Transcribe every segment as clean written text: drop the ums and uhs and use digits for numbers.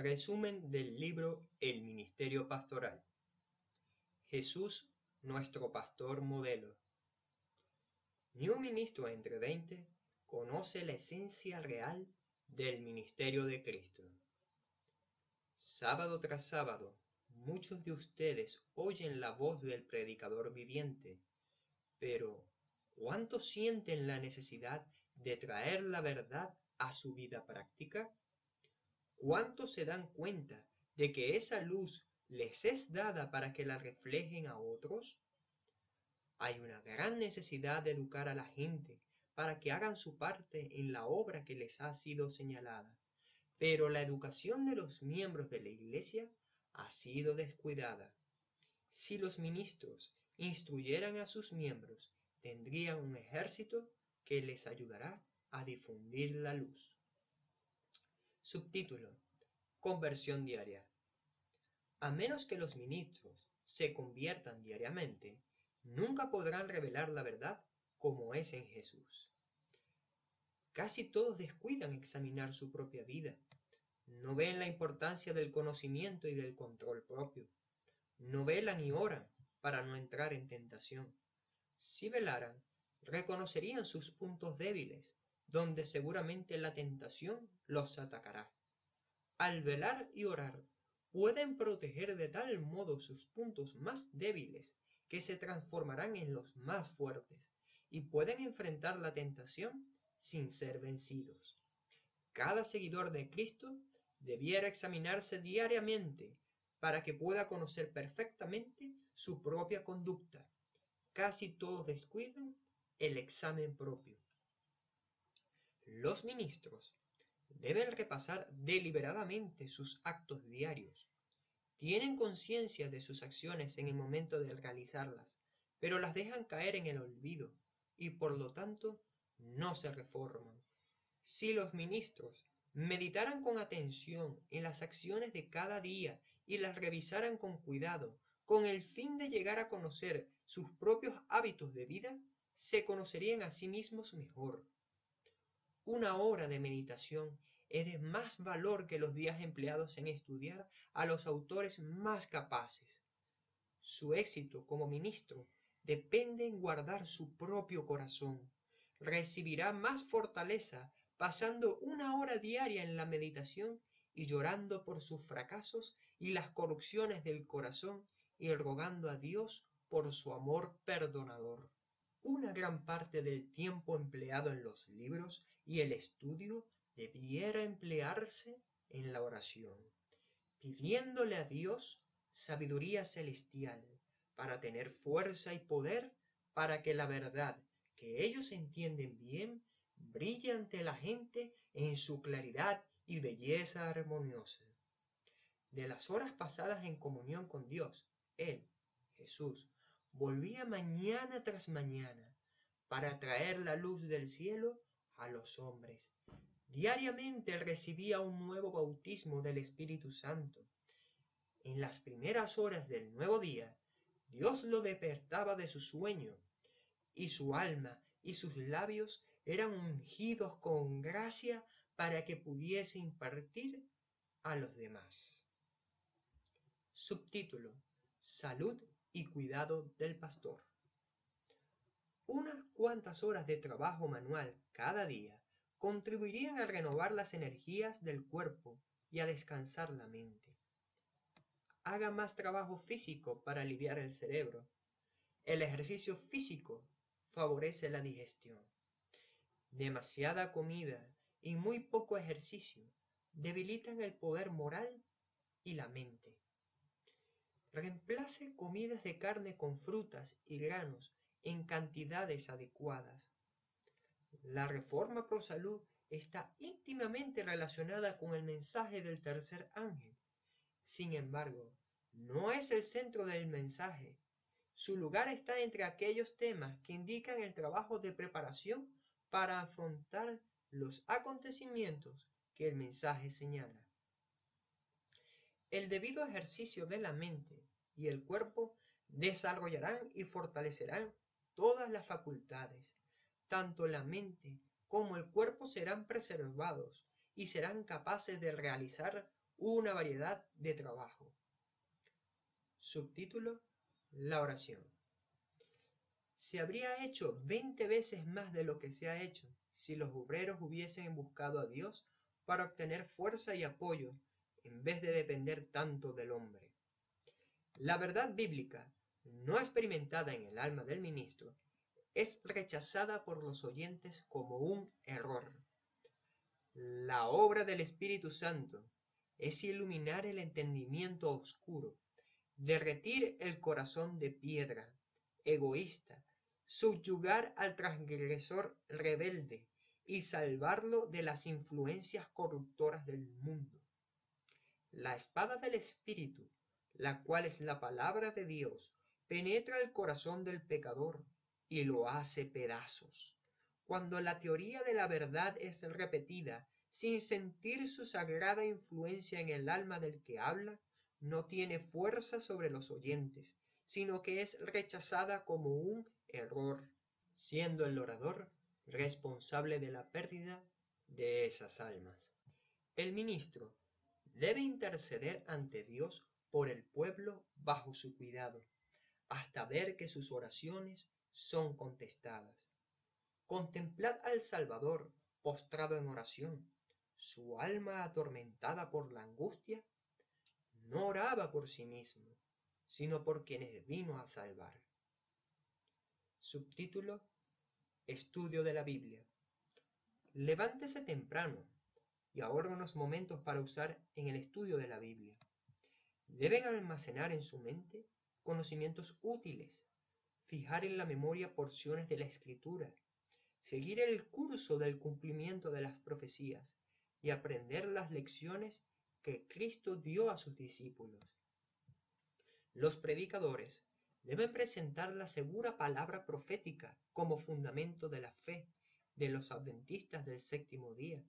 Resumen del libro El Ministerio Pastoral. Jesús, nuestro pastor modelo. Ni un ministro entre 20 conoce la esencia real del ministerio de Cristo. Sábado tras sábado, muchos de ustedes oyen la voz del predicador viviente, pero ¿cuántos sienten la necesidad de traer la verdad a su vida práctica? ¿Cuántos se dan cuenta de que esa luz les es dada para que la reflejen a otros? Hay una gran necesidad de educar a la gente para que hagan su parte en la obra que les ha sido señalada, pero la educación de los miembros de la Iglesia ha sido descuidada. Si los ministros instruyeran a sus miembros, tendrían un ejército que les ayudará a difundir la luz. Subtítulo: Conversión diaria. A menos que los ministros se conviertan diariamente, nunca podrán revelar la verdad como es en Jesús. Casi todos descuidan examinar su propia vida. No ven la importancia del conocimiento y del control propio. No velan y oran para no entrar en tentación. Si velaran, reconocerían sus puntos débiles, donde seguramente la tentación los atacará. Al velar y orar, pueden proteger de tal modo sus puntos más débiles que se transformarán en los más fuertes y pueden enfrentar la tentación sin ser vencidos. Cada seguidor de Cristo debiera examinarse diariamente para que pueda conocer perfectamente su propia conducta. Casi todos descuidan el examen propio. Los ministros deben repasar deliberadamente sus actos diarios. Tienen conciencia de sus acciones en el momento de realizarlas, pero las dejan caer en el olvido y por lo tanto no se reforman. Si los ministros meditaran con atención en las acciones de cada día y las revisaran con cuidado, con el fin de llegar a conocer sus propios hábitos de vida, se conocerían a sí mismos mejor. Una hora de meditación es de más valor que los días empleados en estudiar a los autores más capaces. Su éxito como ministro depende en guardar su propio corazón. Recibirá más fortaleza pasando una hora diaria en la meditación y llorando por sus fracasos y las corrupciones del corazón y rogando a Dios por su amor perdonador. Una gran parte del tiempo empleado en los libros y el estudio debiera emplearse en la oración, pidiéndole a Dios sabiduría celestial para tener fuerza y poder para que la verdad que ellos entienden bien brille ante la gente en su claridad y belleza armoniosa. De las horas pasadas en comunión con Dios, Él, Jesús, volvía mañana tras mañana para traer la luz del cielo a los hombres. Diariamente él recibía un nuevo bautismo del Espíritu Santo. En las primeras horas del nuevo día, Dios lo despertaba de su sueño, y su alma y sus labios eran ungidos con gracia para que pudiese impartir a los demás. Subtítulo: Salud y cuidado del pastor. Unas cuantas horas de trabajo manual cada día contribuirían a renovar las energías del cuerpo y a descansar la mente. Haga más trabajo físico para aliviar el cerebro. El ejercicio físico favorece la digestión. Demasiada comida y muy poco ejercicio debilitan el poder moral y la mente. Reemplace comidas de carne con frutas y granos en cantidades adecuadas. La reforma pro salud está íntimamente relacionada con el mensaje del tercer ángel. Sin embargo, no es el centro del mensaje. Su lugar está entre aquellos temas que indican el trabajo de preparación para afrontar los acontecimientos que el mensaje señala. El debido ejercicio de la mente y el cuerpo desarrollarán y fortalecerán todas las facultades. Tanto la mente como el cuerpo serán preservados y serán capaces de realizar una variedad de trabajo. Subtítulo: La oración. Se habría hecho 20 veces más de lo que se ha hecho si los obreros hubiesen buscado a Dios para obtener fuerza y apoyo en vez de depender tanto del hombre. La verdad bíblica, no experimentada en el alma del ministro, es rechazada por los oyentes como un error. La obra del Espíritu Santo es iluminar el entendimiento oscuro, derretir el corazón de piedra, egoísta, subyugar al transgresor rebelde y salvarlo de las influencias corruptoras del mundo. La espada del Espíritu, la cual es la palabra de Dios, penetra el corazón del pecador y lo hace pedazos. Cuando la teoría de la verdad es repetida sin sentir su sagrada influencia en el alma del que habla, no tiene fuerza sobre los oyentes, sino que es rechazada como un error, siendo el orador responsable de la pérdida de esas almas. El ministro debe interceder ante Dios por el pueblo bajo su cuidado, hasta ver que sus oraciones son contestadas. Contemplad al Salvador postrado en oración. Su alma atormentada por la angustia no oraba por sí mismo, sino por quienes vino a salvar. Subtítulo: Estudio de la Biblia. Levántese temprano y ahorre unos momentos para usar en el estudio de la Biblia. Deben almacenar en su mente conocimientos útiles, fijar en la memoria porciones de la Escritura, seguir el curso del cumplimiento de las profecías y aprender las lecciones que Cristo dio a sus discípulos. Los predicadores deben presentar la segura palabra profética como fundamento de la fe de los adventistas del séptimo día.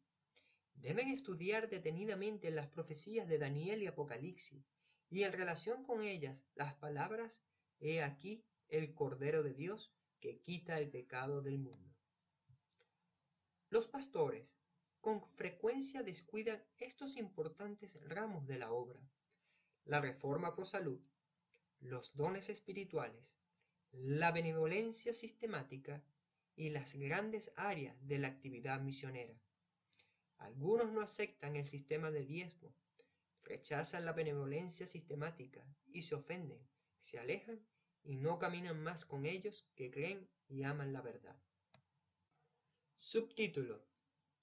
Deben estudiar detenidamente las profecías de Daniel y Apocalipsis, y en relación con ellas las palabras: «He aquí el Cordero de Dios que quita el pecado del mundo». Los pastores con frecuencia descuidan estos importantes ramos de la obra: la reforma por salud, los dones espirituales, la benevolencia sistemática y las grandes áreas de la actividad misionera. Algunos no aceptan el sistema de diezmo, rechazan la benevolencia sistemática y se ofenden, se alejan y no caminan más con ellos que creen y aman la verdad. Subtítulo: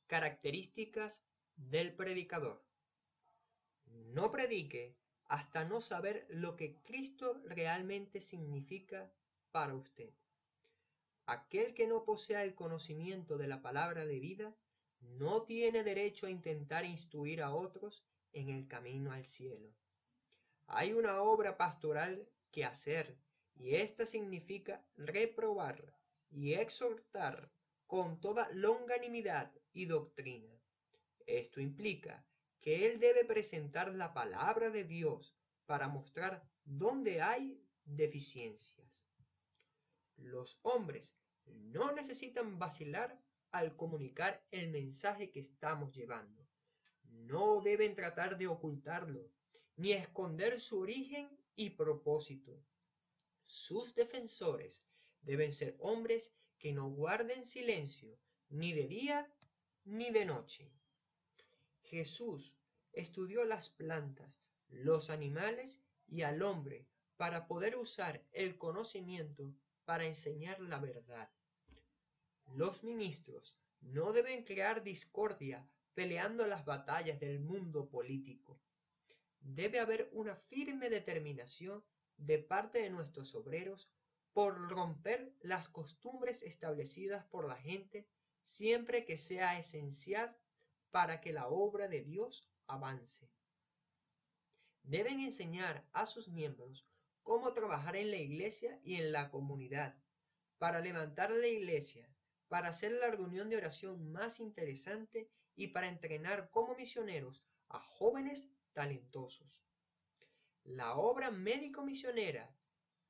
Características del predicador. No predique hasta no saber lo que Cristo realmente significa para usted. Aquel que no posea el conocimiento de la palabra de vida no tiene derecho a intentar instruir a otros en el camino al cielo. Hay una obra pastoral que hacer, y esta significa reprobar y exhortar con toda longanimidad y doctrina. Esto implica que él debe presentar la palabra de Dios para mostrar dónde hay deficiencias. Los hombres no necesitan vacilar al comunicar el mensaje que estamos llevando. No deben tratar de ocultarlo, ni esconder su origen y propósito. Sus defensores deben ser hombres que no guarden silencio, ni de día ni de noche. Jesús estudió las plantas, los animales y al hombre para poder usar el conocimiento para enseñar la verdad. Los ministros no deben crear discordia peleando las batallas del mundo político. Debe haber una firme determinación de parte de nuestros obreros por romper las costumbres establecidas por la gente siempre que sea esencial para que la obra de Dios avance. Deben enseñar a sus miembros cómo trabajar en la iglesia y en la comunidad, para levantar la iglesia, para hacer la reunión de oración más interesante y para entrenar como misioneros a jóvenes talentosos. La obra médico-misionera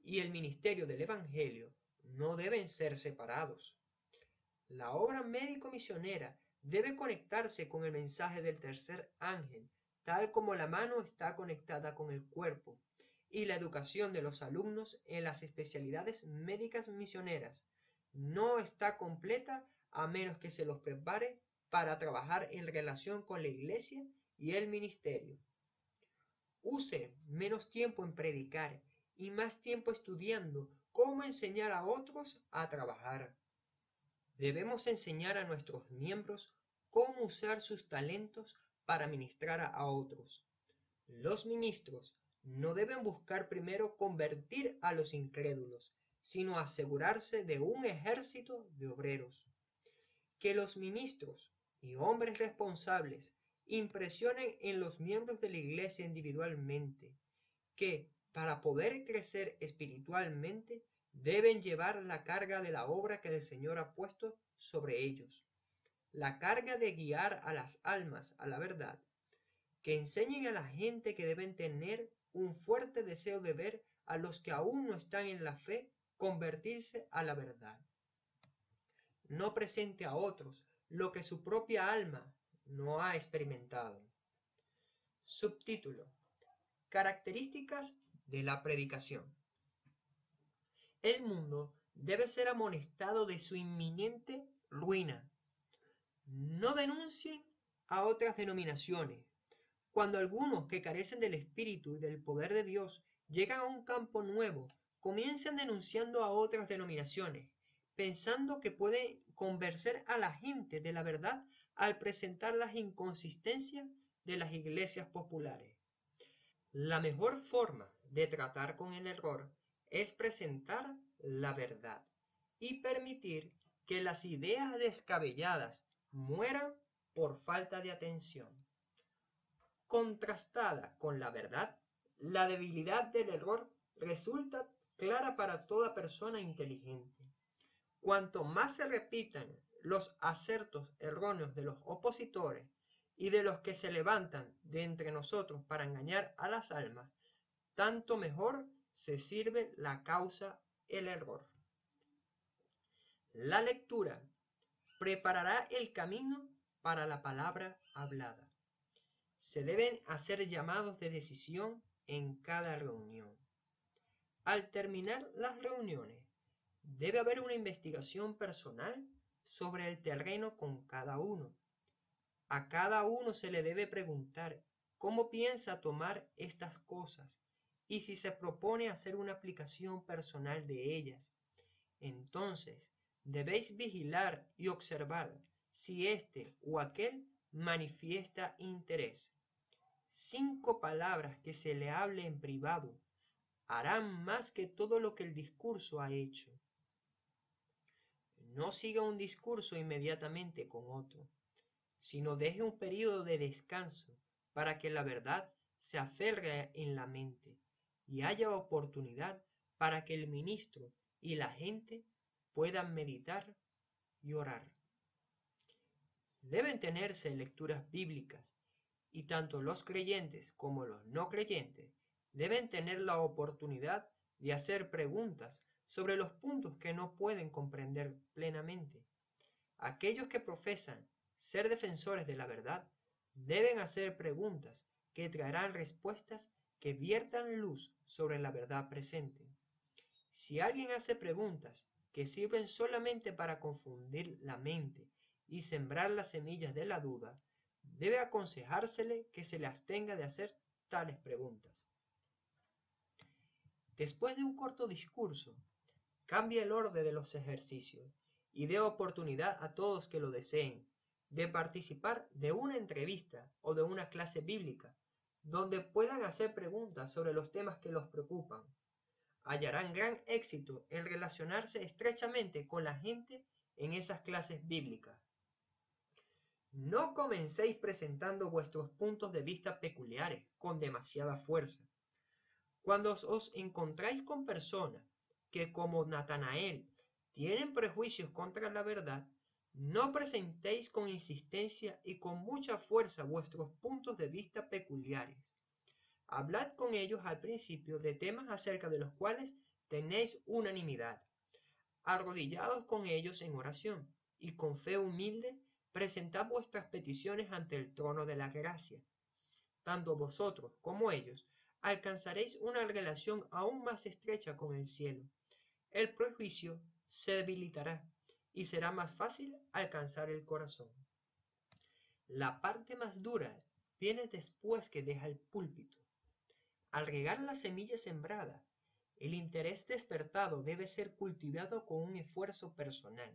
y el ministerio del Evangelio no deben ser separados. La obra médico-misionera debe conectarse con el mensaje del tercer ángel tal como la mano está conectada con el cuerpo, y la educación de los alumnos en las especialidades médicas misioneras no está completa a menos que se los prepare para trabajar en relación con la Iglesia y el ministerio. Use menos tiempo en predicar y más tiempo estudiando cómo enseñar a otros a trabajar. Debemos enseñar a nuestros miembros cómo usar sus talentos para ministrar a otros. Los ministros no deben buscar primero convertir a los incrédulos, sino asegurarse de un ejército de obreros. Que los ministros y hombres responsables impresionen en los miembros de la iglesia individualmente, que, para poder crecer espiritualmente, deben llevar la carga de la obra que el Señor ha puesto sobre ellos, la carga de guiar a las almas a la verdad, que enseñen a la gente que deben tener un fuerte deseo de ver a los que aún no están en la fe convertirse a la verdad. No presente a otros lo que su propia alma no ha experimentado. Subtítulo: Características de la predicación. El mundo debe ser amonestado de su inminente ruina. No denuncien a otras denominaciones. Cuando algunos que carecen del Espíritu y del poder de Dios llegan a un campo nuevo, comienzan denunciando a otras denominaciones, pensando que pueden convencer a la gente de la verdad al presentar las inconsistencias de las iglesias populares. La mejor forma de tratar con el error es presentar la verdad y permitir que las ideas descabelladas mueran por falta de atención. Contrastada con la verdad, la debilidad del error resulta clara para toda persona inteligente. Cuanto más se repitan los acertos erróneos de los opositores y de los que se levantan de entre nosotros para engañar a las almas, tanto mejor se sirve la causa el error. La lectura preparará el camino para la palabra hablada. Se deben hacer llamados de decisión en cada reunión. Al terminar las reuniones, debe haber una investigación personal sobre el terreno con cada uno. A cada uno se le debe preguntar cómo piensa tomar estas cosas y si se propone hacer una aplicación personal de ellas. Entonces, debéis vigilar y observar si este o aquel manifiesta interés. 5 palabras que se le hable en privado harán más que todo lo que el discurso ha hecho. No siga un discurso inmediatamente con otro, sino deje un período de descanso para que la verdad se aferre en la mente y haya oportunidad para que el ministro y la gente puedan meditar y orar. Deben tenerse lecturas bíblicas y tanto los creyentes como los no creyentes deben tener la oportunidad de hacer preguntas sobre los puntos que no pueden comprender plenamente. Aquellos que profesan ser defensores de la verdad deben hacer preguntas que traerán respuestas que viertan luz sobre la verdad presente. Si alguien hace preguntas que sirven solamente para confundir la mente y sembrar las semillas de la duda, debe aconsejársele que se le abstenga de hacer tales preguntas. Después de un corto discurso, cambie el orden de los ejercicios y dé oportunidad a todos que lo deseen de participar de una entrevista o de una clase bíblica, donde puedan hacer preguntas sobre los temas que los preocupan. Hallarán gran éxito en relacionarse estrechamente con la gente en esas clases bíblicas. No comencéis presentando vuestros puntos de vista peculiares con demasiada fuerza. Cuando os encontráis con personas que, como Natanael, tienen prejuicios contra la verdad, no presentéis con insistencia y con mucha fuerza vuestros puntos de vista peculiares. Hablad con ellos al principio de temas acerca de los cuales tenéis unanimidad. Arrodillados con ellos en oración y con fe humilde, presentad vuestras peticiones ante el trono de la gracia. tanto vosotros como ellos, alcanzaréis una relación aún más estrecha con el cielo. El prejuicio se debilitará y será más fácil alcanzar el corazón. La parte más dura viene después que deja el púlpito. Al regar la semilla sembrada, el interés despertado debe ser cultivado con un esfuerzo personal,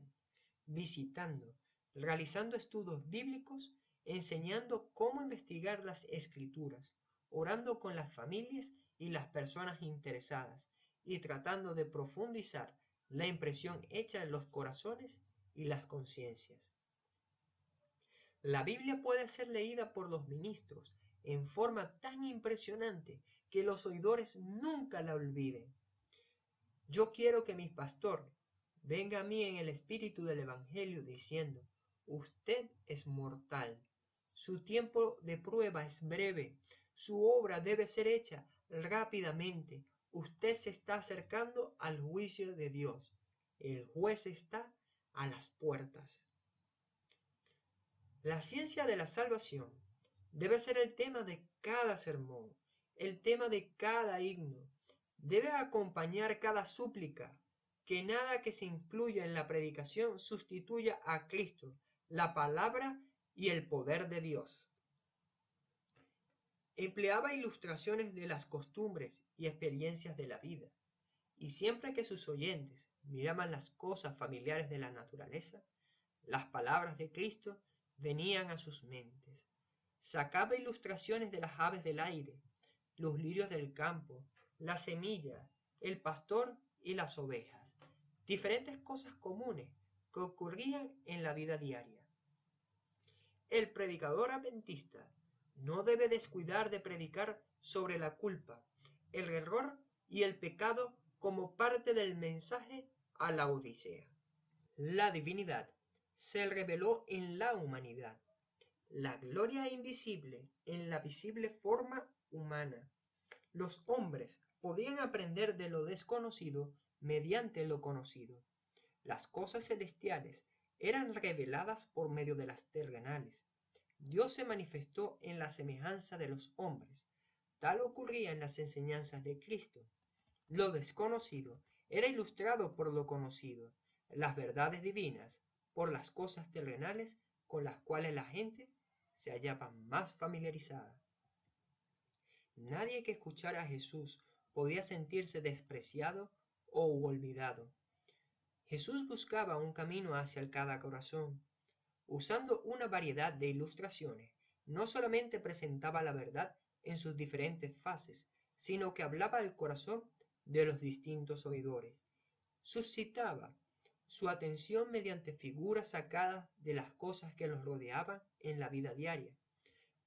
visitando, realizando estudios bíblicos, enseñando cómo investigar las escrituras, orando con las familias y las personas interesadas y tratando de profundizar la impresión hecha en los corazones y las conciencias. La Biblia puede ser leída por los ministros en forma tan impresionante que los oidores nunca la olviden. Yo quiero que mi pastor venga a mí en el espíritu del Evangelio diciendo: usted es mortal, su tiempo de prueba es breve, su obra debe ser hecha rápidamente, usted se está acercando al juicio de Dios, el juez está a las puertas. La ciencia de la salvación debe ser el tema de cada sermón, el tema de cada himno. Debe acompañar cada súplica, que nada que se incluya en la predicación sustituya a Cristo, la palabra y el poder de Dios. Empleaba ilustraciones de las costumbres y experiencias de la vida, y siempre que sus oyentes miraban las cosas familiares de la naturaleza, las palabras de Cristo venían a sus mentes. Sacaba ilustraciones de las aves del aire, los lirios del campo, la semilla, el pastor y las ovejas, diferentes cosas comunes que ocurrían en la vida diaria. El predicador adventista no debe descuidar de predicar sobre la culpa, el error y el pecado como parte del mensaje a la Odisea. La divinidad se reveló en la humanidad, la gloria invisible en la visible forma humana. Los hombres podían aprender de lo desconocido mediante lo conocido. Las cosas celestiales eran reveladas por medio de las terrenales. Dios se manifestó en la semejanza de los hombres. Tal ocurría en las enseñanzas de Cristo. Lo desconocido era ilustrado por lo conocido, las verdades divinas por las cosas terrenales con las cuales la gente se hallaba más familiarizada. Nadie que escuchara a Jesús podía sentirse despreciado o olvidado. Jesús buscaba un camino hacia cada corazón. Usando una variedad de ilustraciones, no solamente presentaba la verdad en sus diferentes fases, sino que hablaba al corazón de los distintos oidores. Suscitaba su atención mediante figuras sacadas de las cosas que los rodeaban en la vida diaria.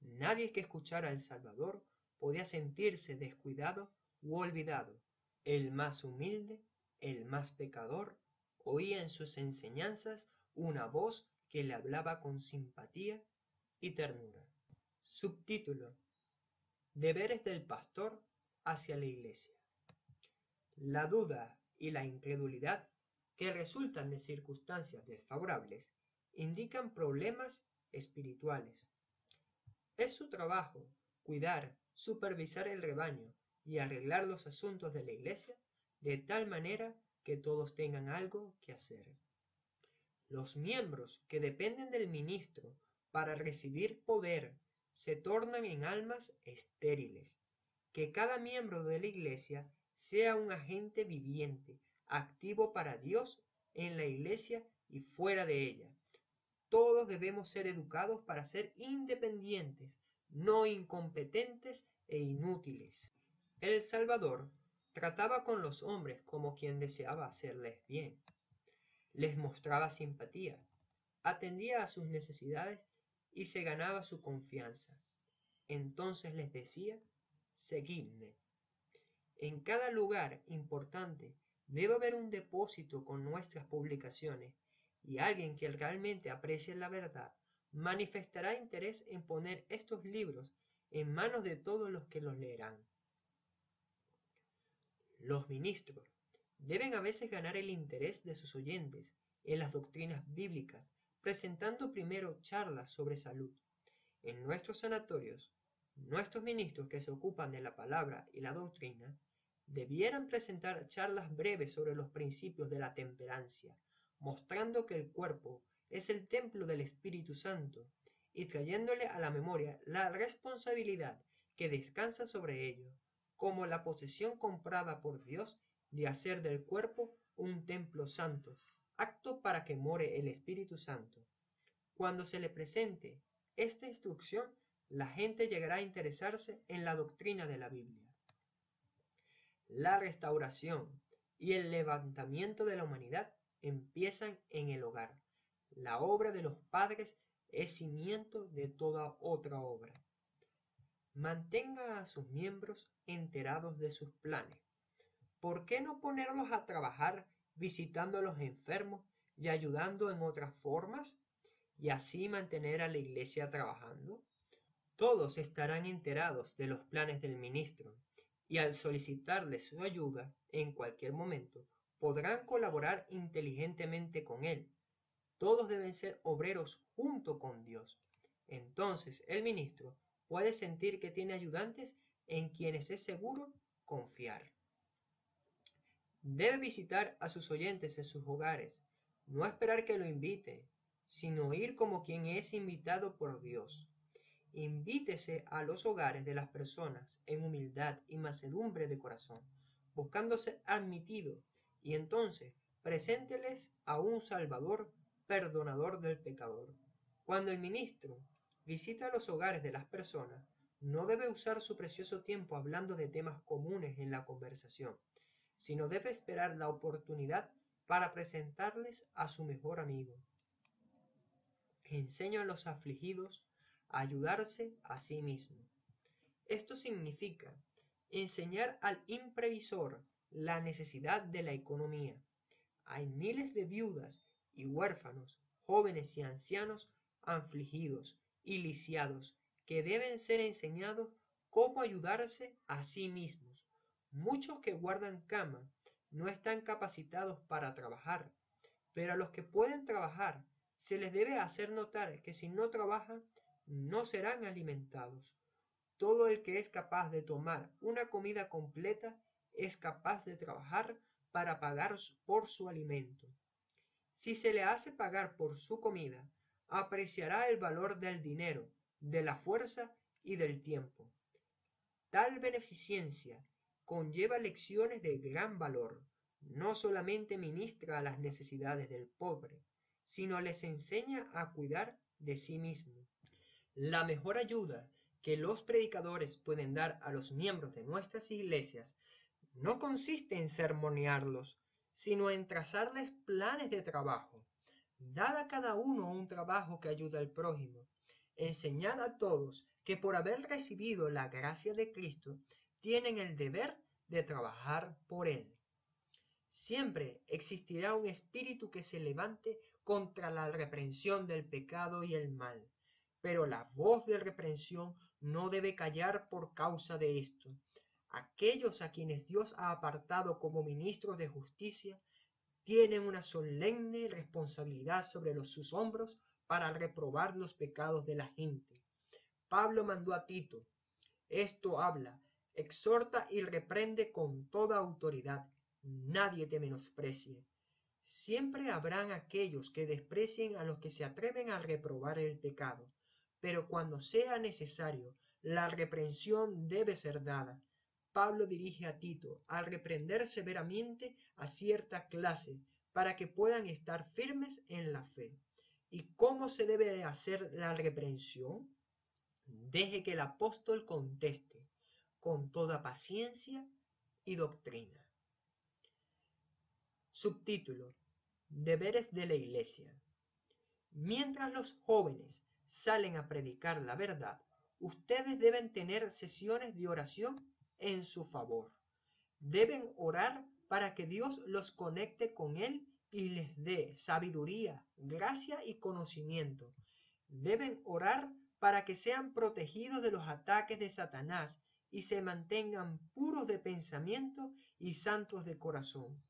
Nadie que escuchara al Salvador podía sentirse descuidado u olvidado. El más humilde, el más pecador, oía en sus enseñanzas una voz que le hablaba con simpatía y ternura. Subtítulo: Deberes del pastor hacia la iglesia. La duda y la incredulidad que resultan de circunstancias desfavorables indican problemas espirituales. Es su trabajo cuidar, supervisar el rebaño y arreglar los asuntos de la iglesia de tal manera que todos tengan algo que hacer. Los miembros que dependen del ministro para recibir poder se tornan en almas estériles. Que cada miembro de la iglesia sea un agente viviente, activo para Dios en la iglesia y fuera de ella. Todos debemos ser educados para ser independientes, no incompetentes e inútiles. El Salvador trataba con los hombres como quien deseaba hacerles bien. Les mostraba simpatía, atendía a sus necesidades y se ganaba su confianza. Entonces les decía: seguidme. En cada lugar importante debe haber un depósito con nuestras publicaciones, y alguien que realmente aprecie la verdad manifestará interés en poner estos libros en manos de todos los que los leerán. Los ministros deben a veces ganar el interés de sus oyentes en las doctrinas bíblicas, presentando primero charlas sobre salud. En nuestros sanatorios Nuestros ministros que se ocupan de la palabra y la doctrina debieran presentar charlas breves sobre los principios de la temperancia, mostrando que el cuerpo es el templo del Espíritu Santo y trayéndole a la memoria la responsabilidad que descansa sobre ello, como la posesión comprada por Dios de hacer del cuerpo un templo santo, apto para que more el Espíritu Santo. Cuando se le presente esta instrucción, la gente llegará a interesarse en la doctrina de la Biblia. La restauración y el levantamiento de la humanidad empiezan en el hogar. La obra de los padres es cimiento de toda otra obra. Mantenga a sus miembros enterados de sus planes. ¿Por qué no ponerlos a trabajar visitando a los enfermos y ayudando en otras formas? Y así mantener a la iglesia trabajando. Todos estarán enterados de los planes del ministro y al solicitarle su ayuda en cualquier momento podrán colaborar inteligentemente con él. Todos deben ser obreros junto con Dios. Entonces el ministro puede sentir que tiene ayudantes en quienes es seguro confiar. Debe visitar a sus oyentes en sus hogares, no esperar que lo invite, sino ir como quien es invitado por Dios. Invítese a los hogares de las personas en humildad y mansedumbre de corazón, buscando ser admitido, y entonces presénteles a un Salvador perdonador del pecador. Cuando el ministro visita los hogares de las personas, no debe usar su precioso tiempo hablando de temas comunes en la conversación, sino debe esperar la oportunidad para presentarles a su mejor amigo. Enseña a los afligidos a ayudarse a sí mismo. Esto significa enseñar al imprevisor la necesidad de la economía. Hay miles de viudas y huérfanos, jóvenes y ancianos afligidos y lisiados que deben ser enseñados cómo ayudarse a sí mismos. Muchos que guardan cama no están capacitados para trabajar, pero a los que pueden trabajar se les debe hacer notar que si no trabajan no serán alimentados. Todo el que es capaz de tomar una comida completa es capaz de trabajar para pagar por su alimento. Si se le hace pagar por su comida, apreciará el valor del dinero, de la fuerza y del tiempo. Tal beneficencia conlleva lecciones de gran valor. No solamente ministra a las necesidades del pobre, sino les enseña a cuidar de sí mismo. La mejor ayuda que los predicadores pueden dar a los miembros de nuestras iglesias no consiste en sermonearlos, sino en trazarles planes de trabajo. Dad a cada uno un trabajo que ayude al prójimo. Enseñad a todos que por haber recibido la gracia de Cristo, tienen el deber de trabajar por Él. Siempre existirá un espíritu que se levante contra la reprensión del pecado y el mal, pero la voz de reprensión no debe callar por causa de esto. Aquellos a quienes Dios ha apartado como ministros de justicia tienen una solemne responsabilidad sobre sus hombros para reprobar los pecados de la gente. Pablo mandó a Tito: esto habla, exhorta y reprende con toda autoridad. Nadie te menosprecie. Siempre habrán aquellos que desprecien a los que se atreven a reprobar el pecado, pero cuando sea necesario, la reprensión debe ser dada. Pablo dirige a Tito a reprender severamente a cierta clase para que puedan estar firmes en la fe. ¿Y cómo se debe hacer la reprensión? Deje que el apóstol conteste con toda paciencia y doctrina. Subtítulo: Deberes de la Iglesia. Mientras los jóvenes salen a predicar la verdad, ustedes deben tener sesiones de oración en su favor. Deben orar para que Dios los conecte con Él y les dé sabiduría, gracia y conocimiento. Deben orar para que sean protegidos de los ataques de Satanás y se mantengan puros de pensamiento y santos de corazón.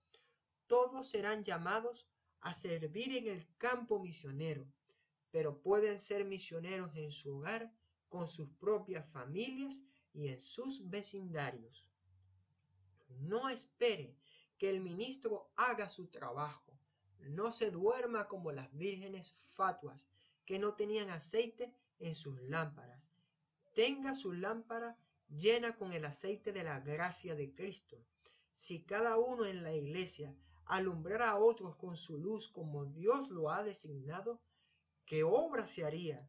Todos serán llamados a servir en el campo misionero, pero pueden ser misioneros en su hogar con sus propias familias y en sus vecindarios. No espere que el ministro haga su trabajo. No se duerma como las vírgenes fatuas que no tenían aceite en sus lámparas. Tenga su lámpara llena con el aceite de la gracia de Cristo. Si cada uno en la iglesia alumbrara a otros con su luz como Dios lo ha designado, ¿qué obra se haría?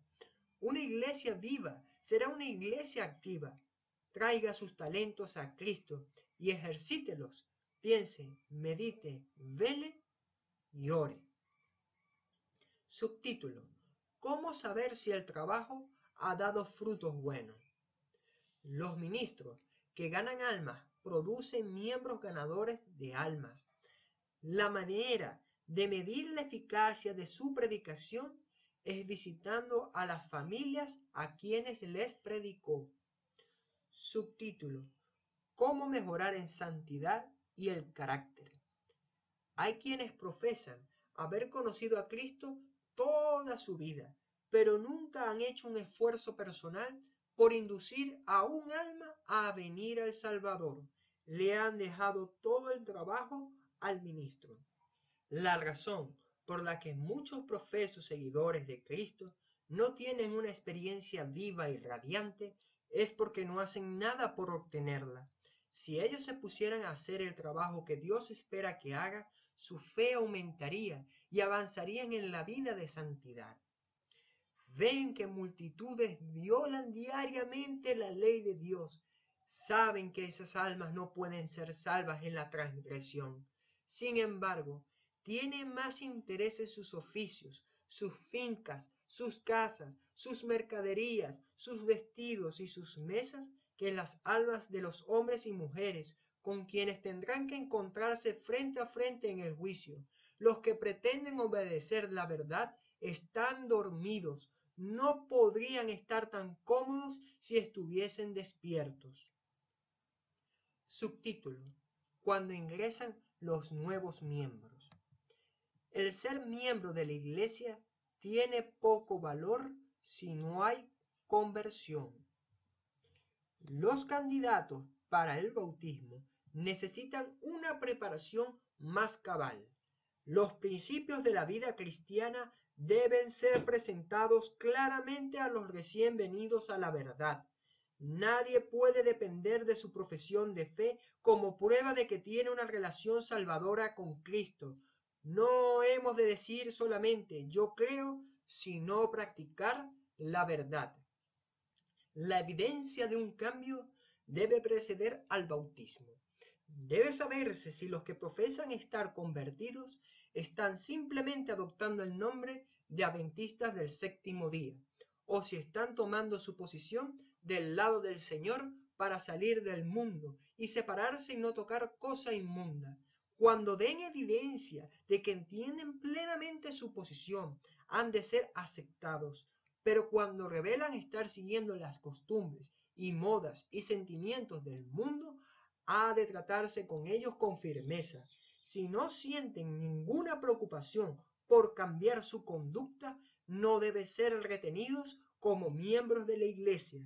Una iglesia viva será una iglesia activa. Traiga sus talentos a Cristo y ejercítelos. Piense, medite, vele y ore. Subtítulo: ¿Cómo saber si el trabajo ha dado frutos buenos? Los ministros que ganan almas producen miembros ganadores de almas. La manera de medir la eficacia de su predicación es visitando a las familias a quienes les predicó. Subtítulo: ¿Cómo mejorar en santidad y el carácter? Hay quienes profesan haber conocido a Cristo toda su vida, pero nunca han hecho un esfuerzo personal por inducir a un alma a venir al Salvador. Le han dejado todo el trabajo al ministro. La razón por la que muchos profesos seguidores de Cristo no tienen una experiencia viva y radiante es porque no hacen nada por obtenerla. Si ellos se pusieran a hacer el trabajo que Dios espera que haga, su fe aumentaría y avanzarían en la vida de santidad. Ven que multitudes violan diariamente la ley de Dios. Saben que esas almas no pueden ser salvas en la transgresión. Sin embargo, tienen más interés en sus oficios, sus fincas, sus casas, sus mercaderías, sus vestidos y sus mesas que en las almas de los hombres y mujeres con quienes tendrán que encontrarse frente a frente en el juicio. Los que pretenden obedecer la verdad están dormidos. No podrían estar tan cómodos si estuviesen despiertos. Subtítulo: Cuando ingresan los nuevos miembros. El ser miembro de la iglesia tiene poco valor si no hay conversión. Los candidatos para el bautismo necesitan una preparación más cabal. Los principios de la vida cristiana deben ser presentados claramente a los recién venidos a la verdad. Nadie puede depender de su profesión de fe como prueba de que tiene una relación salvadora con Cristo. No hemos de decir solamente yo creo, sino practicar la verdad. La evidencia de un cambio debe preceder al bautismo. Debe saberse si los que profesan estar convertidos están simplemente adoptando el nombre de adventistas del séptimo día, o si están tomando su posición del lado del Señor para salir del mundo y separarse y no tocar cosa inmunda. Cuando den evidencia de que entienden plenamente su posición, han de ser aceptados. Pero cuando revelan estar siguiendo las costumbres y modas y sentimientos del mundo, ha de tratarse con ellos con firmeza. Si no sienten ninguna preocupación por cambiar su conducta, no deben ser retenidos como miembros de la iglesia.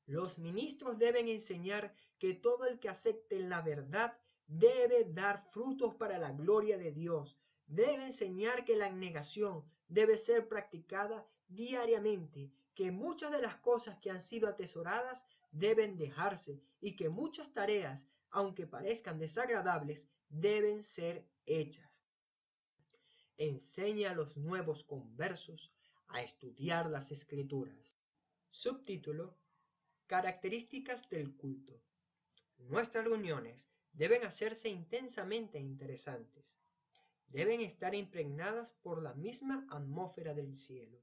Los ministros deben enseñar que todo el que acepte la verdad debe dar frutos para la gloria de Dios. Debe enseñar que la abnegación debe ser practicada diariamente, que muchas de las cosas que han sido atesoradas deben dejarse y que muchas tareas, aunque parezcan desagradables, deben ser hechas. Enseña a los nuevos conversos a estudiar las Escrituras. Subtítulo: Características del culto. Nuestras reuniones deben hacerse intensamente interesantes. Deben estar impregnadas por la misma atmósfera del cielo.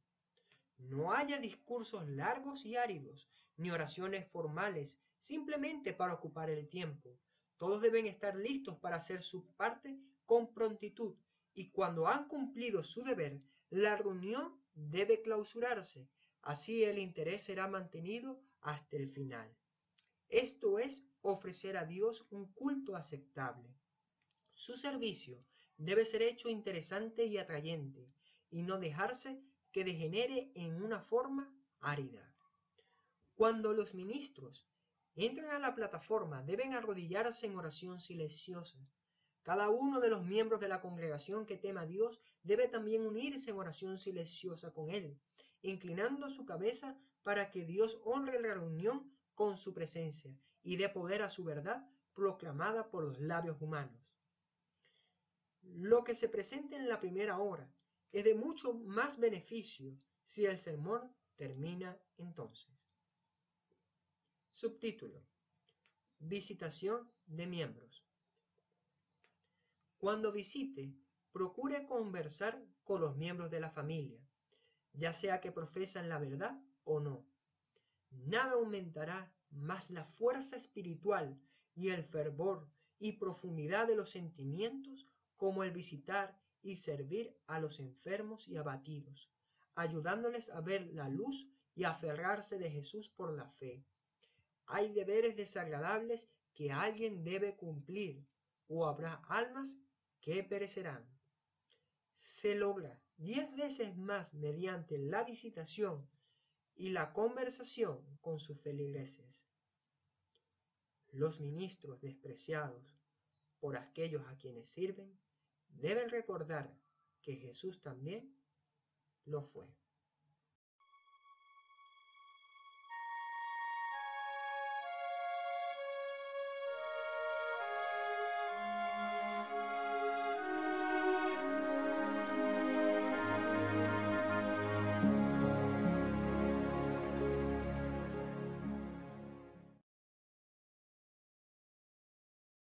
No haya discursos largos y áridos, ni oraciones formales, simplemente para ocupar el tiempo. Todos deben estar listos para hacer su parte con prontitud, y cuando han cumplido su deber, la reunión debe clausurarse. Así el interés será mantenido hasta el final. Esto es ofrecer a Dios un culto aceptable. Su servicio debe ser hecho interesante y atrayente, y no dejarse que degenere en una forma árida. Cuando los ministros entran a la plataforma, deben arrodillarse en oración silenciosa. Cada uno de los miembros de la congregación que tema a Dios debe también unirse en oración silenciosa con Él, inclinando su cabeza para que Dios honre la reunión con su presencia y dé poder a su verdad proclamada por los labios humanos. Lo que se presenta en la primera hora es de mucho más beneficio si el sermón termina entonces. Subtítulo: Visitación de miembros. Cuando visite, procure conversar con los miembros de la familia, ya sea que profesan la verdad o no. Nada aumentará más la fuerza espiritual y el fervor y profundidad de los sentimientos como el visitar y servir a los enfermos y abatidos, ayudándoles a ver la luz y aferrarse de Jesús por la fe. Hay deberes desagradables que alguien debe cumplir, o habrá almas que perecerán. Se logra 10 veces más mediante la visitación y la conversación con sus feligreses. Los ministros despreciados por aquellos a quienes sirven deben recordar que Jesús también lo fue.